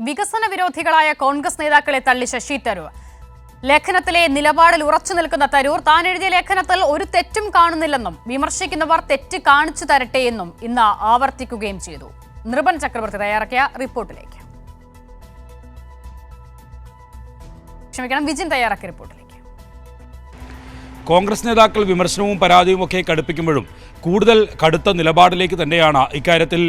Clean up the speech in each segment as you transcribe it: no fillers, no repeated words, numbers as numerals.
വികസന വിരോധികളായ കോൺഗ്രസ് നേതാക്കളെ തള്ളി ശശി തരൂർ. ലേഖനത്തിലെ നിലപാടിൽ ഉറച്ചു നിൽക്കുന്ന തരൂർ താൻ എഴുതിയ ലേഖനത്തിൽ ഒരു തെറ്റും കാണുന്നില്ലെന്നും വിമർശിക്കുന്നവർ തെറ്റ് കാണിച്ചു തരട്ടെയെന്നും ഇന്ന് ആവർത്തിക്കുകയും ചെയ്തു. നിർഭൻ ചക്രവർത്തി തയ്യാറാക്കിയ റിപ്പോർട്ടിലേക്ക്. വിജിൻ തയ്യാറാക്കിയ റിപ്പോർട്ടിലേക്ക്. കോൺഗ്രസ് നേതാക്കൾ വിമർശനവും പരാതിയും ഒക്കെ കടുപ്പിക്കുമ്പോഴും കൂടുതൽ കടുത്ത നിലപാടിലേക്ക് തന്നെയാണ് ഇക്കാര്യത്തിൽ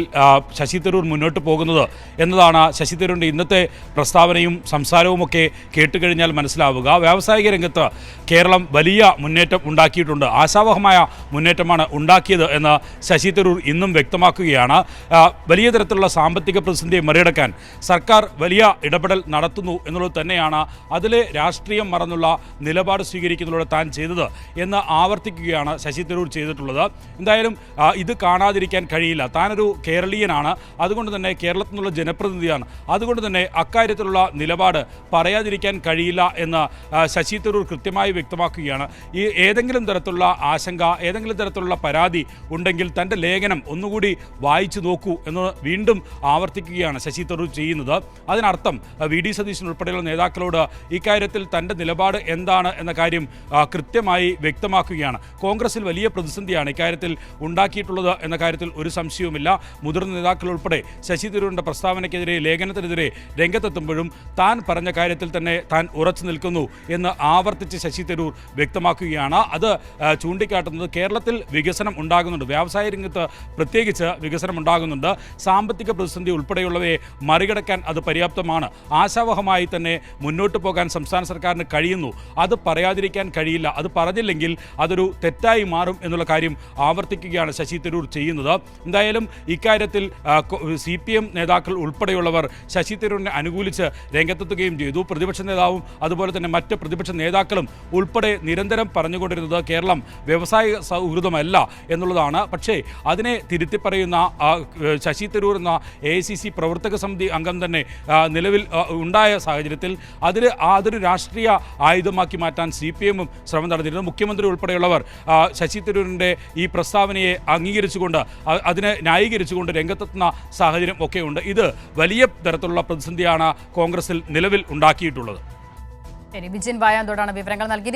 ശശി തരൂർ മുന്നോട്ട് പോകുന്നത് എന്നതാണ് ശശി തരൂരിൻ്റെ ഇന്നത്തെ പ്രസ്താവനയും സംസാരവുമൊക്കെ കേട്ടുകഴിഞ്ഞാൽ മനസ്സിലാവുക. വ്യാവസായിക രംഗത്ത് കേരളം വലിയ മുന്നേറ്റം ഉണ്ടാക്കിയിട്ടുണ്ട്, ആശാവഹമായ മുന്നേറ്റമാണ് ഉണ്ടാക്കിയത് എന്ന് ശശി തരൂർ ഇന്നും വ്യക്തമാക്കുകയാണ്. വലിയ തരത്തിലുള്ള സാമ്പത്തിക പ്രതിസന്ധിയെ മറികടക്കാൻ സർക്കാർ വലിയ ഇടപെടൽ നടത്തുന്നു എന്നുള്ളത് തന്നെയാണ് അതിലെ രാഷ്ട്രീയം മറന്നുള്ള നിലപാട് സ്വീകരിക്കുന്നതിലൂടെ താൻ ചെയ്തത് എന്ന് ആവർത്തിക്കുകയാണ് ശശി തരൂർ ചെയ്തിട്ടുള്ളത്. എന്തായാലും ഇത് കാണാതിരിക്കാൻ കഴിയില്ല. താനൊരു കേരളീയനാണ്, അതുകൊണ്ട് തന്നെ കേരളത്തിൽ നിന്നുള്ള ജനപ്രതിനിധിയാണ്, അതുകൊണ്ട് തന്നെ അക്കാര്യത്തിലുള്ള നിലപാട് പറയാതിരിക്കാൻ കഴിയില്ല എന്ന് ശശി തരൂർ കൃത്യമായി വ്യക്തമാക്കുകയാണ്. ഈ ഏതെങ്കിലും തരത്തിലുള്ള ആശങ്ക, ഏതെങ്കിലും തരത്തിലുള്ള പരാതി ഉണ്ടെങ്കിൽ തൻ്റെ ലേഖനം ഒന്നുകൂടി വായിച്ചു നോക്കൂ എന്ന് വീണ്ടും ആവർത്തിക്കുകയാണ് ശശി തരൂർ ചെയ്യുന്നത്. അതിനർത്ഥം വി ഡി സതീശൻ ഉൾപ്പെടെയുള്ള നേതാക്കളോട് ഇക്കാര്യത്തിൽ തൻ്റെ നിലപാട് എന്താണ് എന്ന കാര്യം കൃത്യമായി വ്യക്തമാക്കുകയാണ്. കോൺഗ്രസിൽ വലിയ പ്രതിസന്ധിയാണ് ഇക്കാര്യത്തിൽ ഉണ്ടാക്കിയിട്ടുള്ളത് എന്ന കാര്യത്തിൽ ഒരു സംശയവുമില്ല. മുതിർന്ന നേതാക്കൾ ഉൾപ്പെടെ ശശി തരൂരിൻ്റെ പ്രസ്താവനയ്ക്കെതിരെ, ലേഖനത്തിനെതിരെ രംഗത്തെത്തുമ്പോഴും താൻ പറഞ്ഞ കാര്യത്തിൽ തന്നെ താൻ ഉറച്ചു നിൽക്കുന്നു എന്ന് ആവർത്തിച്ച് ശശി തരൂർ വ്യക്തമാക്കുകയാണ്. അത് ചൂണ്ടിക്കാട്ടുന്നത് കേരളത്തിൽ വികസനം ഉണ്ടാകുന്നുണ്ട്, വ്യാവസായ രംഗത്ത് പ്രത്യേകിച്ച് വികസനം ഉണ്ടാകുന്നുണ്ട്. സാമ്പത്തിക പ്രതിസന്ധി ഉൾപ്പെടെയുള്ളവയെ മറികടക്കാൻ അത് പര്യാപ്തമാണ്. ആശാവഹമായി തന്നെ മുന്നോട്ട് പോകാൻ സംസ്ഥാന സർക്കാരിന് കഴിയുന്നു. അത് പറയാതിരിക്കാൻ കഴിയില്ല. അത് പറഞ്ഞില്ലെങ്കിൽ അതൊരു തെറ്റായി മാറും എന്നുള്ള കാര്യം ആവർത്തിക്കുകയാണ് ശശി തരൂർ ചെയ്യുന്നത്. എന്തായാലും ഇക്കാര്യത്തിൽ CPM നേതാക്കൾ ഉൾപ്പെടെയുള്ളവർ ശശി തരൂരിനെ അനുകൂലിച്ച് രംഗത്തെത്തുകയും ചെയ്തു. പ്രതിപക്ഷ നേതാവും അതുപോലെ തന്നെ മറ്റ് പ്രതിപക്ഷ നേതാക്കളും ഉൾപ്പെടെ നിരന്തരം പറഞ്ഞുകൊണ്ടിരുന്നത് കേരളം വ്യവസായ സൗഹൃദമല്ല എന്നുള്ളതാണ്. പക്ഷേ അതിനെ തിരുത്തി പറയുന്ന ശശി തരൂർ എന്ന AICC പ്രവർത്തക സമിതി അംഗം തന്നെ നിലവിൽ ഉണ്ടായ സാഹചര്യത്തിൽ അതൊരു രാഷ്ട്രീയ ആയുധമാക്കി മാറ്റാൻ CPM ശ്രമം നടത്തിയിരുന്നു. മുഖ്യമന്ത്രി ഉൾപ്പെടെയുള്ളവർ ശശി തരൂരിൻ്റെ ഈ പ്രസ്താവനയെ അംഗീകരിച്ചുകൊണ്ട്, അതിനെ ന്യായീകരിച്ചുകൊണ്ട് രംഗത്തെത്തുന്ന സാഹചര്യം ഒക്കെയുണ്ട്. ഇത് വലിയ തരത്തിലുള്ള പ്രതിസന്ധിയാണ് കോൺഗ്രസിൽ നിലവിൽ ഉണ്ടാക്കിയിട്ടുള്ളത്. വിജിൻ വായാന്തോടാണ് വിവരങ്ങൾ നൽകിയത്.